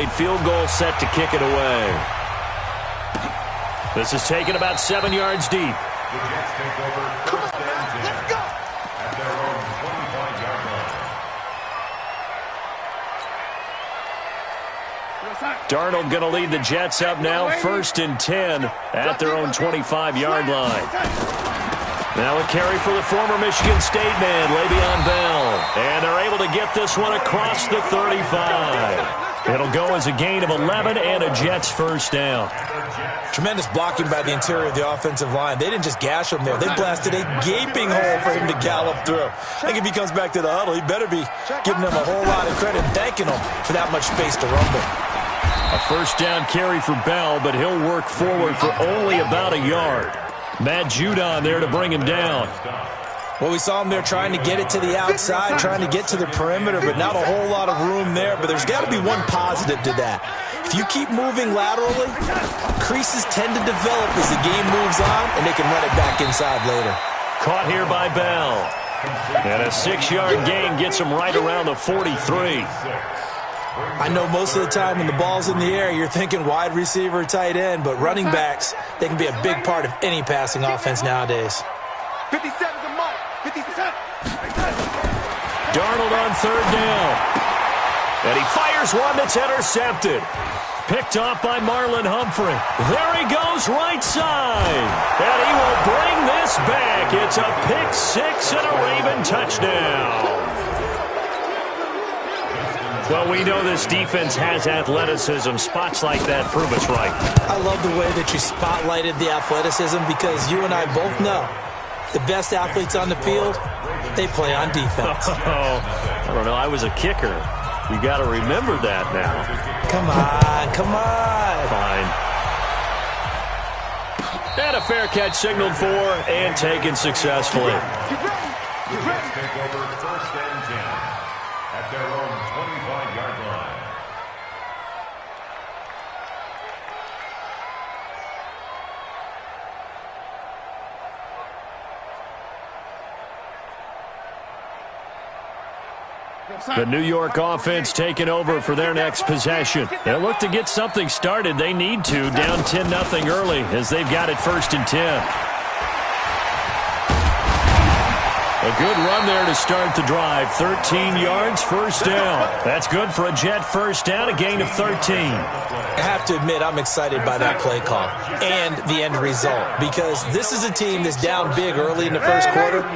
point field goal set to kick it away. This is taken about 7 yards deep. The Jets take over first and 10 at their own 25-yard line. Darnold going to lead the Jets up now, first and 10 at their own 25-yard line. Now a carry for the former Michigan State man, Le'Veon Bell. And they're able to get this one across the 35. It'll go as a gain of 11 and a Jets first down. Tremendous blocking by the interior of the offensive line. They didn't just gash him there. They blasted a gaping hole for him to gallop through. I think if he comes back to the huddle, he better be giving them a whole lot of credit and thanking them for that much space to rumble. A first down carry for Bell, but he'll work forward for only about a yard. Matt Judon there to bring him down. Well, we saw him there trying to get it to the outside, trying to get to the perimeter, but not a whole lot of room there. But there's got to be one positive to that. If you keep moving laterally, creases tend to develop as the game moves on, and they can run it back inside later. Caught here by Bell. And a 6-yard gain gets him right around the 43. I know most of the time when the ball's in the air, you're thinking wide receiver, tight end, but running backs, they can be a big part of any passing offense nowadays. 57 to Mike. 57. Darnold on third down. And he fires one that's intercepted. Picked off by Marlon Humphrey. There he goes, right side. And he will bring this back. It's a pick six and a Raven touchdown. Well, we know this defense has athleticism. Spots like that prove us right. I love the way that you spotlighted the athleticism because you and I both know the best athletes on the field, they play on defense. I don't know. I was a kicker. You got to remember that now. Come on, come on. Fine. And a fair catch signaled for and taken successfully. Take over first and 10 at their own 25-yard line. The New York offense taking over for their next possession. They'll look to get something started. They need to, down 10-0 early as they've got it first and 10. A good run there to start the drive. 13 yards, first down. That's good for a Jet first down, a gain of 13. I have to admit I'm excited by that play call and the end result because this is a team that's down big early in the first quarter,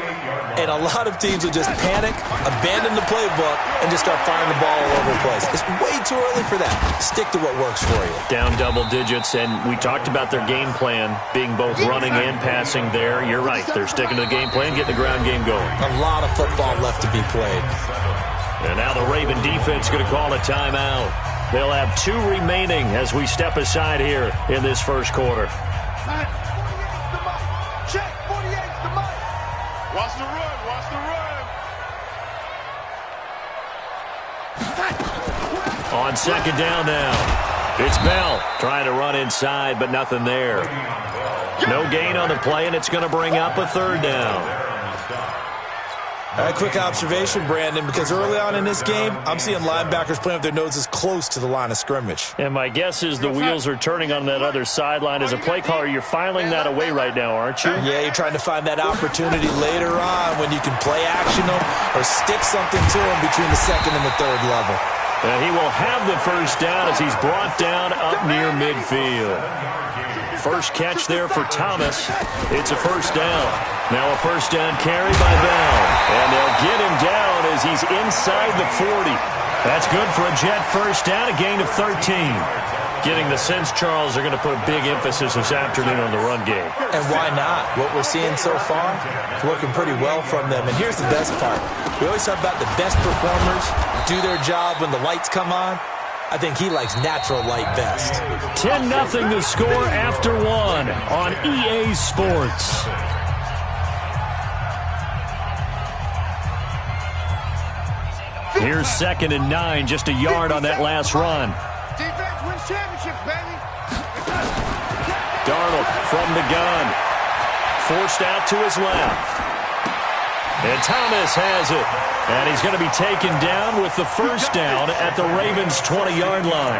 and a lot of teams will just panic, abandon the playbook, and just start firing the ball all over the place. It's way too early for that. Stick to what works for you. Down double digits, and we talked about their game plan being both running and passing there. You're right. They're sticking to the game plan, getting the ground game going. A lot of football left to be played. And now the Raven defense going to call a timeout. They'll have 2 remaining as we step aside here in this first quarter. Check, 48's the mic. Watch the run, watch the run. On second down now. It's Bell trying to run inside, but nothing there. No gain on the play, and it's going to bring up a third down. A quick observation, Brandon, because early on in this game, I'm seeing linebackers playing with their noses close to the line of scrimmage. And my guess is the wheels are turning on that other sideline. As a play caller, you're filing that away right now, aren't you? Yeah, you're trying to find that opportunity later on when you can play action them or stick something to them between the second and the third level. And he will have the first down as he's brought down up near midfield. First catch there for Thomas. It's a first down. Now a first down carry by Bell. And they'll get him down as he's inside the 40. That's good for a Jet first down, a gain of 13. Getting the sense, Charles, they're going to put a big emphasis this afternoon on the run game. And why not? What we're seeing so far is working pretty well from them. And here's the best part. We always talk about the best performers do their job when the lights come on. I think he likes natural light best. 10-0 the score after 1 on EA Sports. Here's 2nd and 9, just a yard on that last run. Defense wins championships, baby. Darnold from the gun. Forced out to his left. And Thomas has it. And he's going to be taken down with the first down at the Ravens' 20-yard line.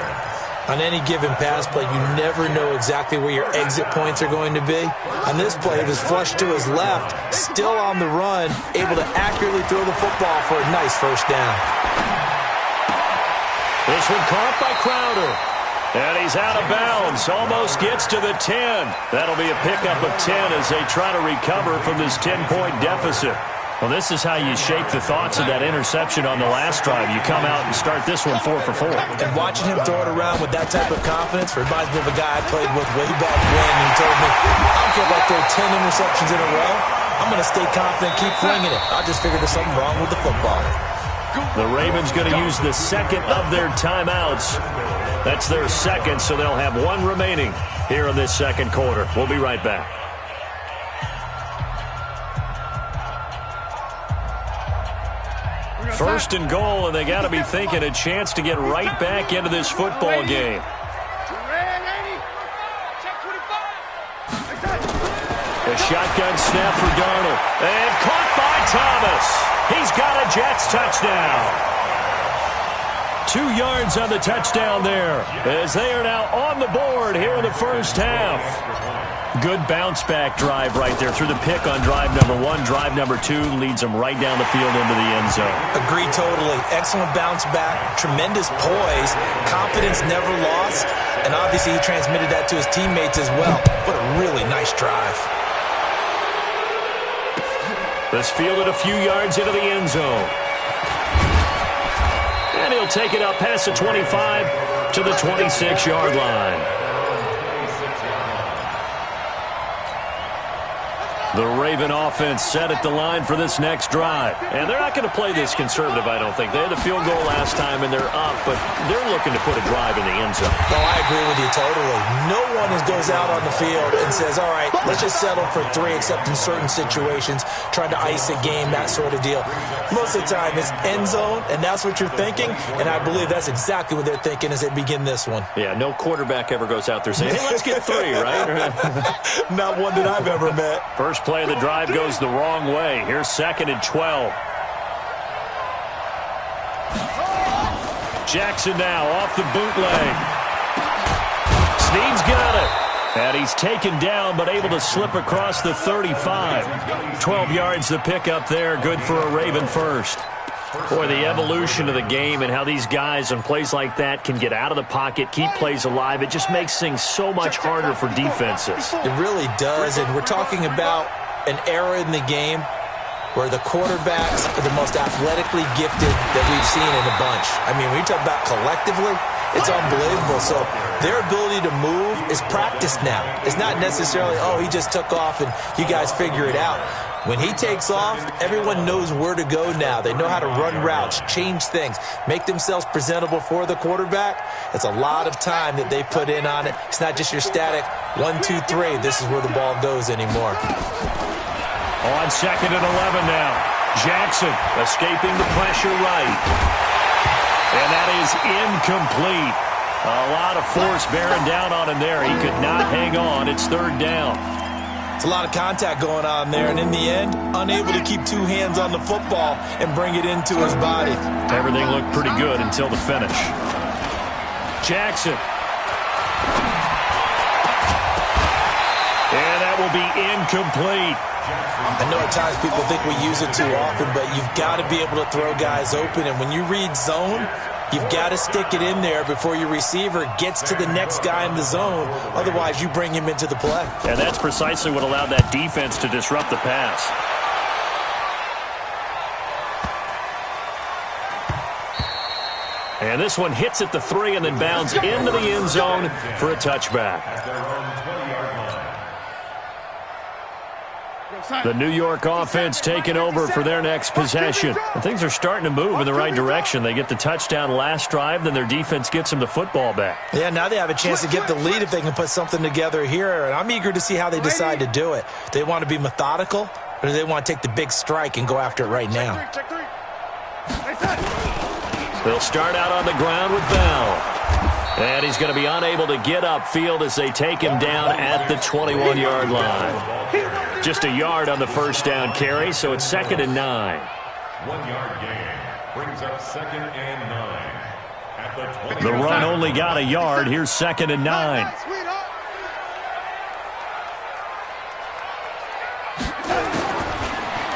On any given pass play, you never know exactly where your exit points are going to be. On this play, it was flushed to his left, still on the run, able to accurately throw the football for a nice first down. This one caught by Crowder. And he's out of bounds, almost gets to the 10. That'll be a pickup of 10 as they try to recover from this 10-point deficit. Well, this is how you shape the thoughts of that interception on the last drive. You come out and start this one 4 for 4. And watching him throw it around with that type of confidence reminds me of a guy I played with way back when. He told me, I don't care if I throw 10 interceptions in a row. I'm going to stay confident, keep flinging it. I just figured there's something wrong with the football. The Ravens going to use the second of their timeouts. That's their second, so they'll have one remaining here in this second quarter. We'll be right back. First and goal, and they got to be thinking a chance to get right back into this football game. A shotgun snap for Darnold. And caught by Thomas. He's got a Jets touchdown. 2 yards on the touchdown there, as they are now on the board here in the first half. Good bounce-back drive right there through the pick on drive number 1. Drive number 2 leads them right down the field into the end zone. Agree totally. Excellent bounce-back, tremendous poise, confidence never lost, and obviously he transmitted that to his teammates as well. What a really nice drive. This fielded a few yards into the end zone. And he'll take it up past the 25 to the 26-yard line. The Raven offense set at the line for this next drive. And they're not going to play this conservative, I don't think. They had the field goal last time, and they're up, but they're looking to put a drive in the end zone. Oh, I agree with you totally. No one goes out on the field and says, all right, let's just settle for 3, except in certain situations, trying to ice a game, that sort of deal. Most of the time, it's end zone, and that's what you're thinking, and I believe that's exactly what they're thinking as they begin this one. Yeah, no quarterback ever goes out there saying, hey, let's get 3, right? Not one that I've ever met. First play of the drive goes the wrong way. Here's 2nd and 12. Jackson now off the bootleg. Snead's got it. And he's taken down but able to slip across the 35. 12 yards to pick up there. Good for a Raven first. Boy, the evolution of the game and how these guys on plays like that can get out of the pocket, keep plays alive, it just makes things so much harder for defenses. It really does, and we're talking about an era in the game where the quarterbacks are the most athletically gifted that we've seen in a bunch. I mean, when you talk about collectively, it's unbelievable. So their ability to move is practiced now. It's not necessarily, oh, he just took off and you guys figure it out. When he takes off, everyone knows where to go now. They know how to run routes, change things, make themselves presentable for the quarterback. It's a lot of time that they put in on it. It's not just your static 1, 2, 3. This is where the ball goes anymore. On 2nd and 11 now. Jackson escaping the pressure right. And that is incomplete. A lot of force bearing down on him there. He could not hang on. It's 3rd down. It's a lot of contact going on there, and in the end, unable to keep 2 hands on the football and bring it into his body. Everything looked pretty good until the finish. Jackson. And that will be incomplete. I know at times people think we use it too often, but you've got to be able to throw guys open, and when you read zone, you've got to stick it in there before your receiver gets to the next guy in the zone. Otherwise, you bring him into the play. And that's precisely what allowed that defense to disrupt the pass. And this one hits at the 3 and then bounds into the end zone for a touchback. The New York offense taking over for their next possession. And things are starting to move in the right direction. They get the touchdown last drive, then their defense gets them the football back. Yeah, now they have a chance to get the lead if they can put something together here. And I'm eager to see how they decide to do it. Do they want to be methodical, or do they want to take the big strike and go after it right now? They'll start out on the ground with Bell. And he's going to be unable to get upfield as they take him down at the 21-yard line. Just a yard on the first down carry, so it's 2nd and 9. 1 yard gain brings up 2nd and 9. At the The run only got a yard. Here's 2nd and 9.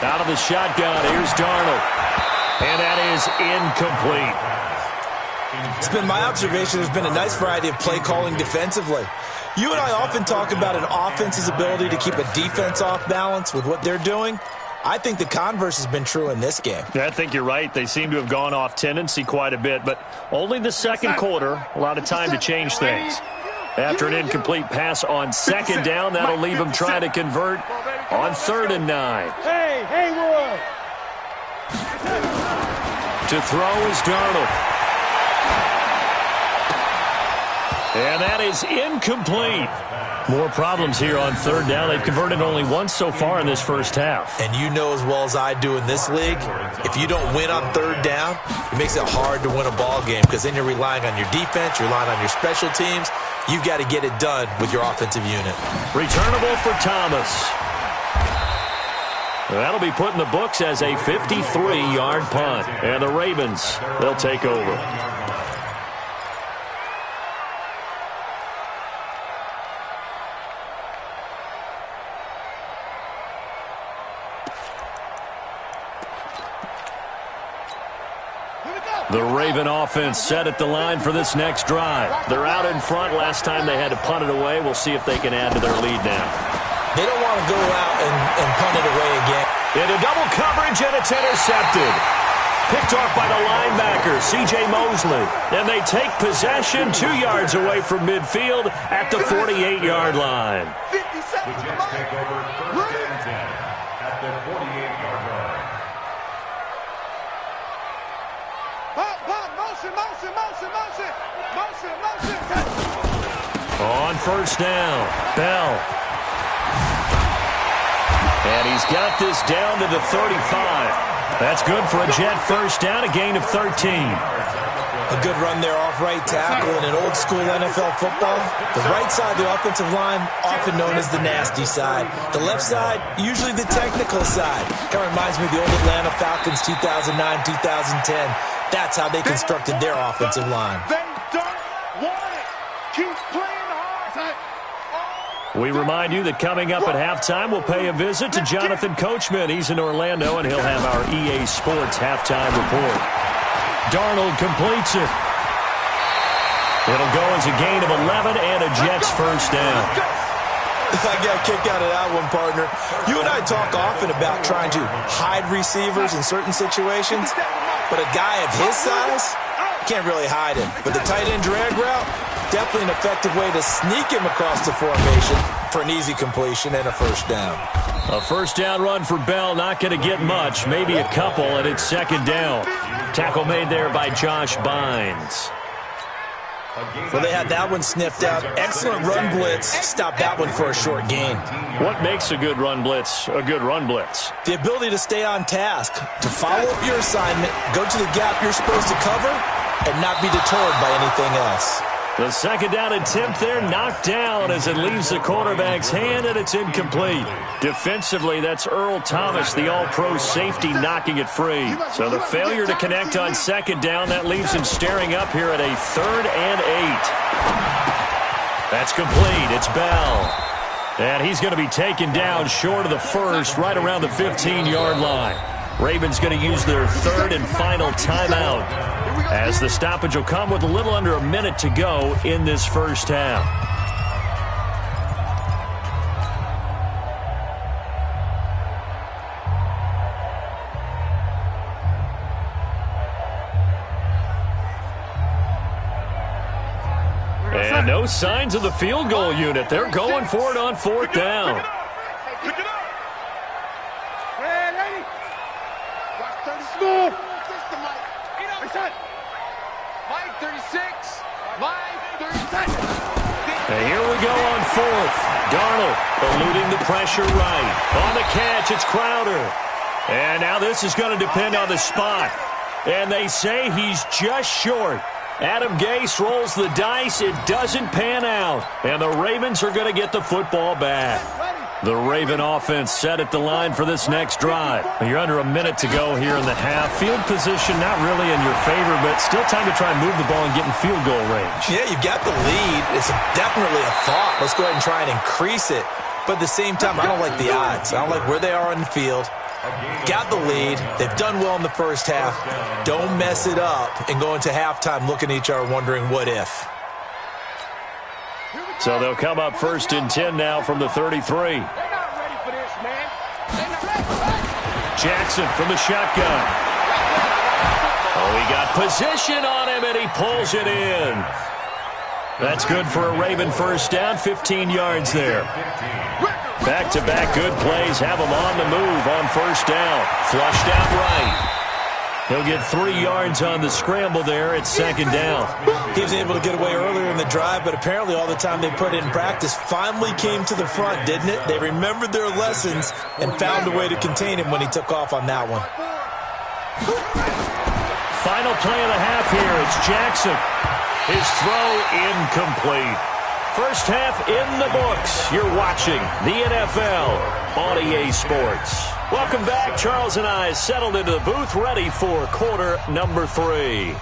Out of the shotgun, here's Darnold. And that is incomplete. It's been my observation there's been a nice variety of play calling defensively. You and I often talk about an offense's ability to keep a defense off balance with what they're doing. I think the converse has been true in this game. I think you're right. They seem to have gone off tendency quite a bit, but only the second quarter, a lot of time to change things. After an incomplete pass on 2nd down, that'll leave them trying to convert on 3rd and 9. Hey, Roy. To throw is Darnold. And that is incomplete. More problems here on 3rd down. They've converted only once so far in this first half. And you know as well as I do in this league, if you don't win on 3rd down, it makes it hard to win a ball game because then you're relying on your defense, you're relying on your special teams. You've got to get it done with your offensive unit. Returnable for Thomas. That'll be put in the books as a 53-yard punt. And the Ravens, they'll take over. The Raven offense set at the line for this next drive. They're out in front. Last time they had to punt it away. We'll see if they can add to their lead now. They don't want to go out and punt it away again. Into double coverage, and it's intercepted. Picked off by the linebacker, C.J. Mosley. And they take possession 2 yards away from midfield at the 48-yard line. 50 seconds. The Jets take over 1st and 10 at the 48-yard line. Motion. On 1st down, Bell. And he's got this down to the 35. That's good for a Jet 1st down, a gain of 13. A good run there off right tackle in an old-school NFL football. The right side of the offensive line, often known as the nasty side. The left side, usually the technical side. Kind of reminds me of the old Atlanta Falcons 2009, 2010. That's how they constructed their offensive line. They don't want it. Keep playing hard. We remind you that coming up at halftime, we'll pay a visit to Jonathan Coachman. He's in Orlando, and he'll have our EA Sports halftime report. Darnold completes it. It'll go as a gain of 11 and a Jets 1st down. I got a kick out of that one, partner. You and I talk often about trying to hide receivers in certain situations, but a guy of his size can't really hide him. But the tight end drag route, definitely an effective way to sneak him across the formation for an easy completion and a 1st down. A 1st down run for Bell, not going to get much, maybe a couple, and it's 2nd down. Tackle made there by Josh Bynes. Well, they had that one sniffed out. Excellent run blitz. Stopped that one for a short gain. What makes a good run blitz a good run blitz? The ability to stay on task, to follow up your assignment, go to the gap you're supposed to cover, and not be deterred by anything else. The 2nd down attempt there knocked down as it leaves the quarterback's hand, and it's incomplete. Defensively, that's Earl Thomas, the all-pro safety, knocking it free. So the failure to connect on 2nd down, that leaves him staring up here at a 3rd and 8. That's complete. It's Bell. And he's going to be taken down short of the 1st, right around the 15-yard line. Ravens going to use their 3rd and final timeout, as the stoppage will come with a little under a minute to go in this 1st half. And no signs of the field goal unit. They're going for it on 4th down. Pick it up. Ready? Watch 30 smooth. Mike 36. Mike 37. And here we go on 4th. Darnold eluding the pressure right. On the catch, it's Crowder. And now this is going to depend on the spot. And they say he's just short. Adam Gase rolls the dice. It doesn't pan out. And the Ravens are going to get the football back. The Raven offense set at the line for this next drive. You're under a minute to go here in the half. Field position not really in your favor, but still time to try and move the ball and get in field goal range. Yeah, you've got the lead. It's definitely a thought. Let's go ahead and try and increase it. But at the same time, I don't like the odds. I don't like where they are on the field. Got the lead. They've done well in the first half. Don't mess it up and go into halftime looking at each other wondering what if. So they'll come up 1st and 10 now from the 33. They're not ready for this, man. Jackson from the shotgun. Oh, he got position on him, and he pulls it in. That's good for a Raven first down, 15 yards there. Back-to-back good plays have him on the move on first down. Flushed out right. He'll get 3 yards on the scramble there at 2nd down. He was able to get away earlier in the drive, but apparently all the time they put in practice finally came to the front, didn't it? They remembered their lessons and found a way to contain him when he took off on that one. Final play of the half here. It's Jackson. His throw incomplete. First half in the books. You're watching the NFL on EA Sports. Welcome back. Charles and I settled into the booth, ready for quarter number 3.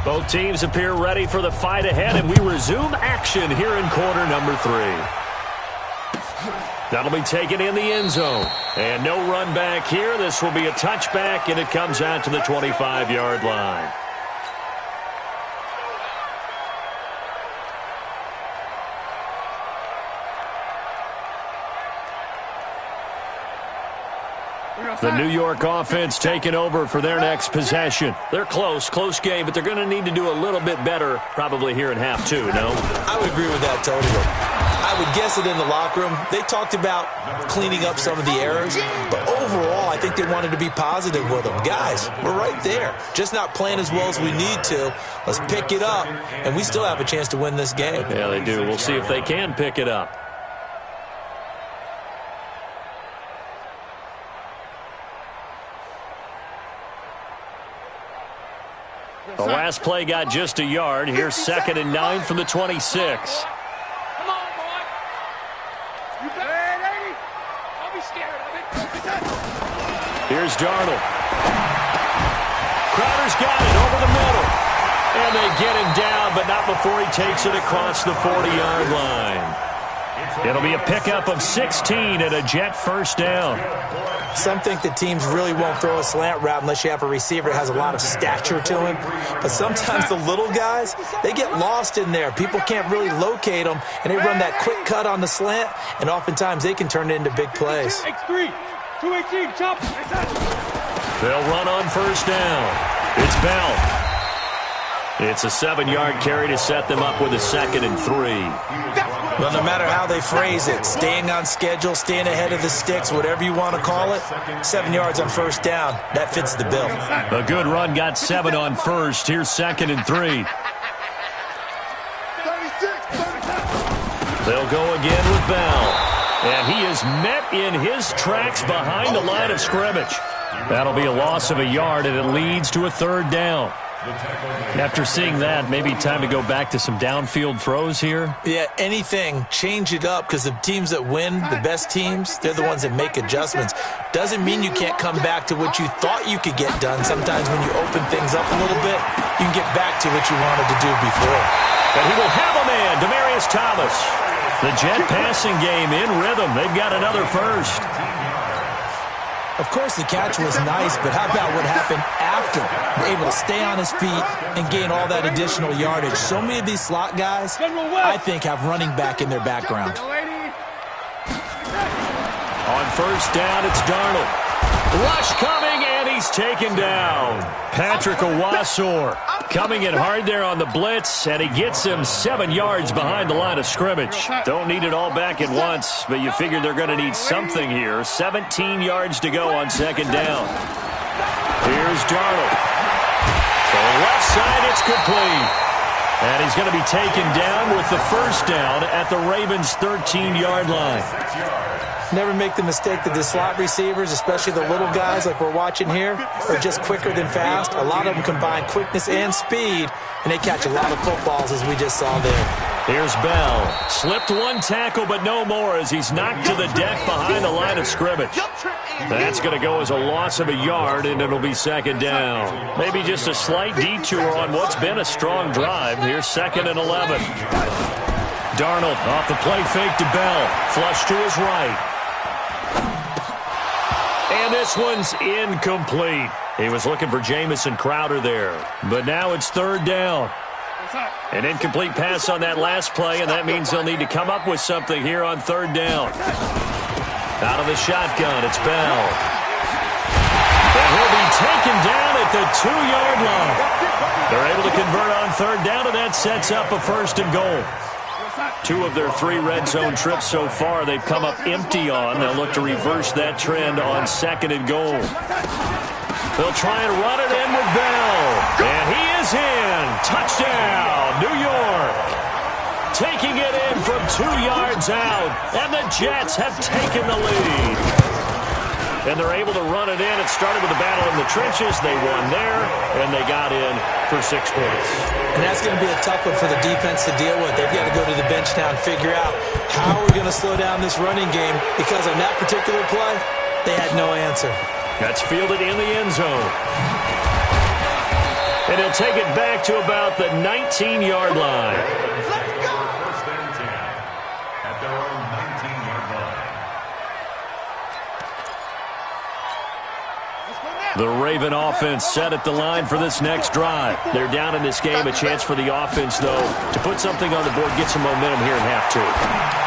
Both teams appear ready for the fight ahead, and we resume action here in quarter number 3. That'll be taken in the end zone. And no run back here. This will be a touchback, and it comes out to the 25-yard line. The New York offense taking over for their next possession. They're close game, but they're going to need to do a little bit better probably here in half 2, no? I would agree with that totally. I would guess it in the locker room. They talked about cleaning up some of the errors, but overall, I think they wanted to be positive with them. Guys, we're right there. Just not playing as well as we need to. Let's pick it up, and we still have a chance to win this game. Yeah, they do. We'll see if they can pick it up. The last play got just a yard. Here's 2nd and 9 from the 26. Come on, boy. You ready? Don't be scared of it. Here's Darnold. Crowder's got it over the middle. And they get him down, but not before he takes it across the 40-yard line. It'll be a pickup of 16 and a Jet first down. Some think that teams really won't throw a slant route unless you have a receiver that has a lot of stature to him. But sometimes the little guys, they get lost in there. People can't really locate them, and they run that quick cut on the slant, and oftentimes they can turn it into big plays. X3, 218, chop. They'll run on first down. It's Bell. It's a 7-yard carry to set them up with a 2nd and 3. Well, no matter how they phrase it, staying on schedule, staying ahead of the sticks, whatever you want to call it, 7 yards on first down, that fits the bill. A good run got 7 on first. Here's 2nd and 3. They'll go again with Bell. And he is met in his tracks behind the line of scrimmage. That'll be a loss of a yard, and it leads to a 3rd down. After seeing that, maybe time to go back to some downfield throws here? Yeah, anything. Change it up, because the teams that win, the best teams, they're the ones that make adjustments. Doesn't mean you can't come back to what you thought you could get done. Sometimes when you open things up a little bit, you can get back to what you wanted to do before. But he will have a man, Demaryius Thomas. The Jet passing game in rhythm. They've got another first. Of course, the catch was nice, but how about what happened after? Able to stay on his feet and gain all that additional yardage. So many of these slot guys, I think, have running back in their background. On first down, it's Darnold. Rush coming, And he's taken down. Patrick Owasor coming in hard there on the blitz, and he gets him 7 yards behind the line of scrimmage. Don't need it all back at once, but you figure they're going to need something here. 17 yards to go on second down. Here's Darnold. To the left side, it's complete. And he's going to be taken down with the first down at the Ravens' 13-yard line. Never make the mistake that the slot receivers, especially the little guys like we're watching here, are just quicker than fast. A lot of them combine quickness and speed, and they catch a lot of footballs, as we just saw there. Here's Bell. Slipped one tackle, but no more as he's knocked to the deck behind the line of scrimmage. That's going to go as a loss of a yard, and it'll be second down. Maybe just a slight detour on what's been a strong drive. Here's 2nd and 11. Darnold off the play fake to Bell. Flush to his right. And this one's incomplete. He was looking for Jamison Crowder there. But now it's 3rd down. An incomplete pass on that last play, and that means they'll need to come up with something here on 3rd down. Out of the shotgun, it's Bell. And he'll be taken down at the 2-yard line. They're able to convert on 3rd down, and that sets up a 1st and goal. 2 of their 3 red zone trips so far they've come up empty on. They'll look to reverse that trend on 2nd and goal. They'll try and run it in with Bell. And he is in. Touchdown, New York. Taking it in from 2 yards out. And the Jets have taken the lead. And they're able to run it in. It started with a battle in the trenches. They won there, and they got in for 6 points. And that's going to be a tough one for the defense to deal with. They've got to go to the bench now and figure out how we're going to slow down this running game, because on that particular play, they had no answer. That's fielded in the end zone. And he'll take it back to about the 19-yard line. Let's go! 1st and 10 at their own 19-yard line. The Raven offense set at the line for this next drive. They're down in this game. A chance for the offense, though, to put something on the board, get some momentum here in half 2.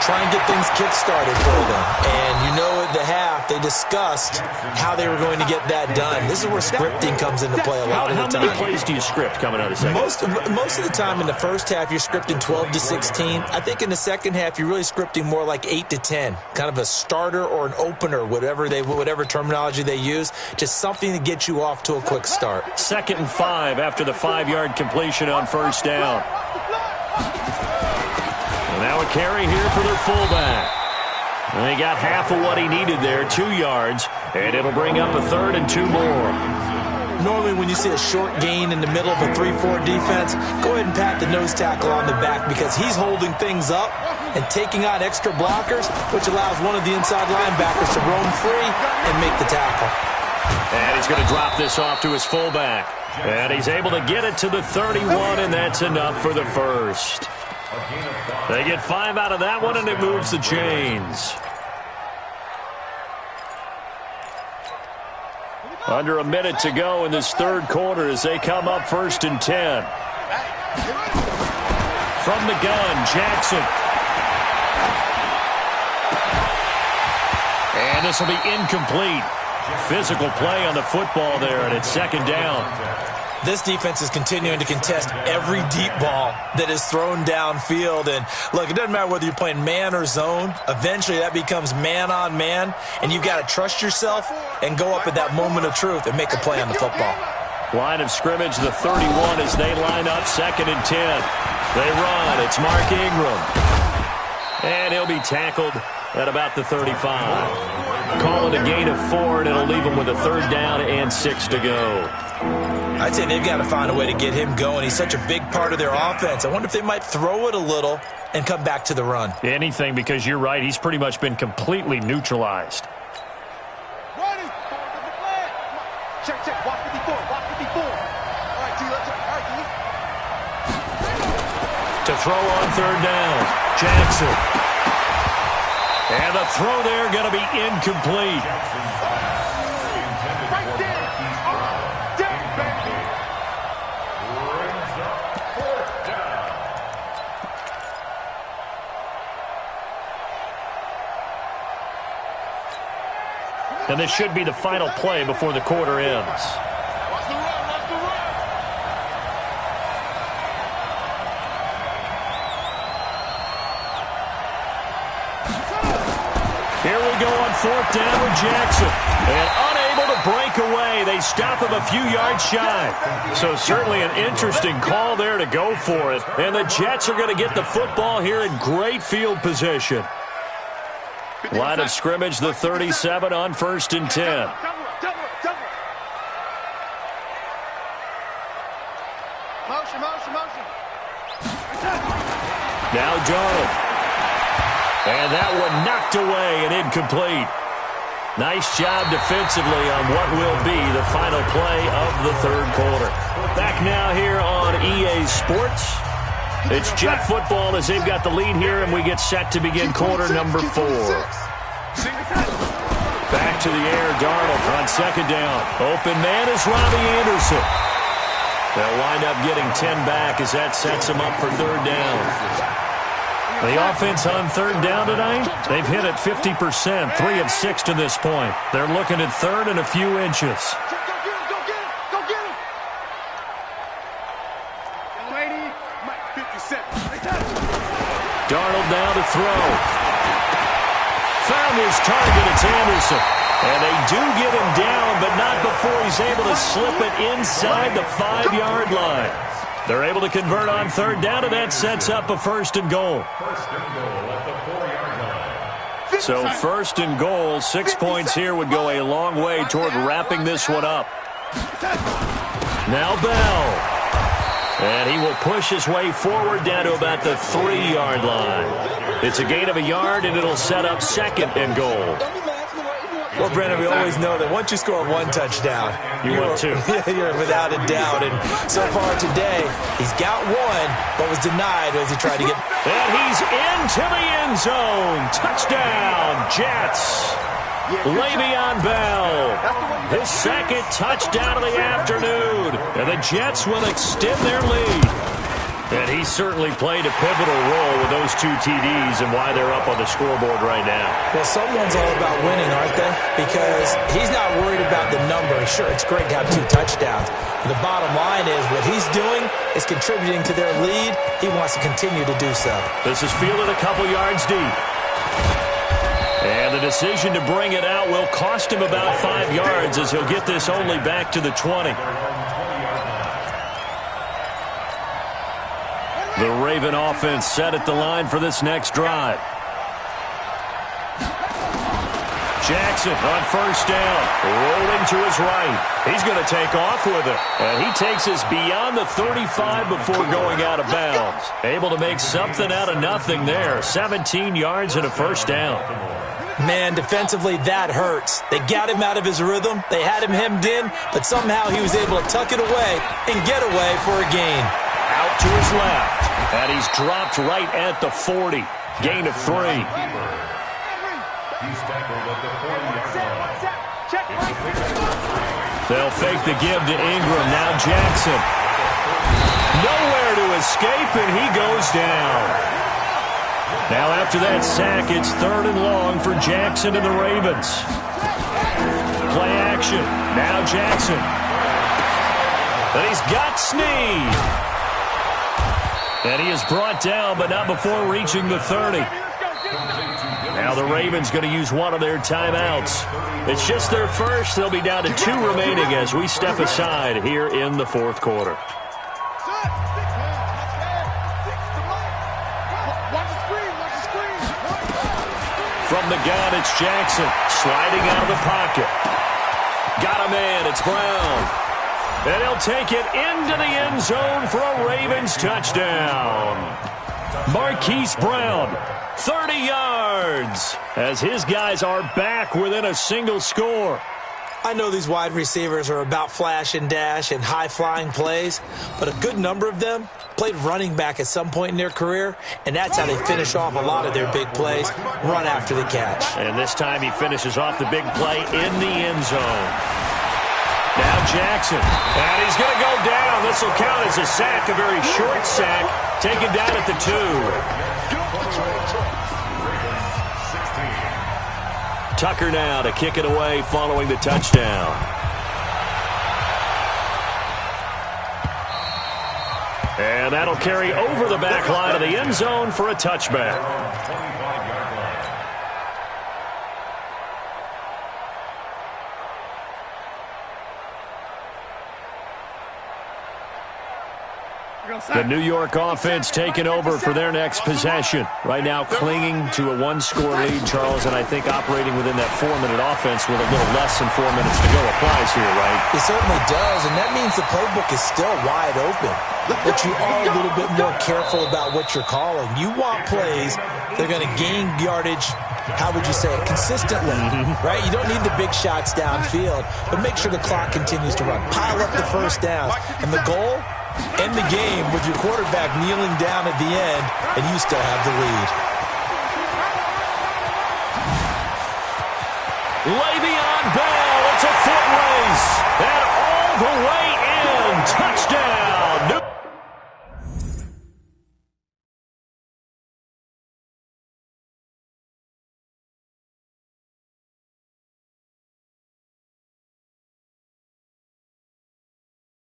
Try and get things kick-started for them. And you know at the half, they discussed how they were going to get that done. This is where scripting comes into play a lot of the time. How many plays do you script coming out of the second? Most of the time in the first half, you're scripting 12 to 16. I think in the second half, you're really scripting more like 8 to 10. Kind of a starter or an opener, whatever terminology they use. Just something to get you off to a quick start. 2nd and 5 after the 5-yard completion on 1st down. And now a carry here for their fullback. And they got half of what he needed there, 2 yards, and it'll bring up a 3rd and 2 more. Normally when you see a short gain in the middle of a 3-4 defense, go ahead and pat the nose tackle on the back, because he's holding things up and taking on extra blockers, which allows one of the inside linebackers to roam free and make the tackle. And he's going to drop this off to his fullback. And he's able to get it to the 31, and that's enough for the first. They get 5 out of that one, and it moves the chains. Under a minute to go in this 3rd quarter as they come up 1st and 10. From the gun, Jackson. And this will be incomplete. Physical play on the football there, and it's 2nd down. This defense is continuing to contest every deep ball that is thrown downfield. And, look, it doesn't matter whether you're playing man or zone. Eventually, that becomes man-on-man, and you've got to trust yourself and go up at that moment of truth and make a play on the football. Line of scrimmage, the 31 as they line up 2nd and 10. They run. It's Mark Ingram. And he'll be tackled at about the 35. Call it a gain of 4, and it'll leave him with a 3rd down and 6 to go. I'd say they've got to find a way to get him going. He's such a big part of their offense. I wonder if they might throw it a little and come back to the run. Anything, because you're right. He's pretty much been completely neutralized. Ready. Check. Walk 54. All right, G. Let's go. All right, To G. throw on 3rd down, Jackson. And the throw there going to be incomplete. Right there. And this should be the final play before the quarter ends. Watch the run, watch the run. Here we go on 4th down with Jackson. And unable to break away. They stop him a few yards shy. So certainly an interesting call there to go for it. And the Jets are going to get the football here in great field position. Line of scrimmage, the 37 on 1st and 10. Double. Motion. Now Darnold. And that one knocked away and incomplete. Nice job defensively on what will be the final play of the 3rd quarter. Back now here on EA Sports. It's Jet football as they've got the lead here, and we get set to begin quarter number 4. Back to the air, Darnold on 2nd down. Open man is Robbie Anderson. They'll wind up getting 10 back as that sets them up for 3rd down. The offense on 3rd down tonight, they've hit it 50%, 3 of 6 to this point. They're looking at 3rd and a few inches. Go get him. Lady, Mike, 57. Darnold now to throw. Found his target, it's Anderson. And they do get him down, but not before he's able to slip it inside the 5-yard line. They're able to convert on 3rd down, and that sets up a 1st and goal. So 1st and goal, 6 points here would go a long way toward wrapping this one up. Now Bell. And he will push his way forward down to about the 3-yard line. It's a gain of a yard, and it'll set up 2nd and goal. Well, Brandon, we always know that once you score 1 touchdown, you're without a doubt. And so far today, he's got 1, but was denied as he tried to get. And he's into the end zone. Touchdown, Jets. Le'Veon Bell. His 2nd touchdown of the afternoon. And the Jets will extend their lead. And he certainly played a pivotal role with those 2 TDs and why they're up on the scoreboard right now. Well, someone's all about winning, aren't they? Because he's not worried about the number. Sure, it's great to have 2 touchdowns. But the bottom line is what he's doing is contributing to their lead. He wants to continue to do so. This is fielded a couple yards deep. And the decision to bring it out will cost him about 5 yards as he'll get this only back to the 20. The Raven offense set at the line for this next drive. Jackson on 1st down, rolling to his right. He's going to take off with it. And he takes us beyond the 35 before going out of bounds. Able to make something out of nothing there. 17 yards and a 1st down. Man, defensively, that hurts. They got him out of his rhythm. They had him hemmed in, but somehow he was able to tuck it away and get away for a gain. Out to his left. And he's dropped right at the 40. Gain of 3. He's tackled at the 40-yard line. They'll fake the give to Ingram. Now Jackson. Nowhere to escape, and he goes down. Now after that sack, it's 3rd and long for Jackson and the Ravens. Play action. Now Jackson. But he's got Snead. And he is brought down, but not before reaching the 30. Now the Ravens going to use one of their timeouts. It's just their first. They'll be down to 2 remaining as we step aside here in the 4th quarter. From the gun, it's Jackson sliding out of the pocket. Got a man. It's Brown. And he'll take it into the end zone for a Ravens touchdown. Marquise Brown, 30 yards, as his guys are back within a single score. I know these wide receivers are about flash and dash and high-flying plays, but a good number of them played running back at some point in their career, and that's how they finish off a lot of their big plays, run after the catch. And this time he finishes off the big play in the end zone. Now Jackson, and he's going to go down. This will count as a sack, a very short sack, taken down at the 2. Tucker now to kick it away following the touchdown. And that'll carry over the back line of the end zone for a touchback. The New York offense taking over for their next possession. Right now clinging to a one-score lead, Charles, and I think operating within that 4-minute offense with a little less than 4 minutes to go applies here, right? It certainly does, and that means the playbook is still wide open. But you are a little bit more careful about what you're calling. You want plays that are going to gain yardage, how would you say it, consistently, right? You don't need the big shots downfield, but make sure the clock continues to run. Pile up the first downs. And the goal? End the game with your quarterback kneeling down at the end, and you still have the lead. Le'Veon Bell, it's a foot race, and all the way in. Touchdown, New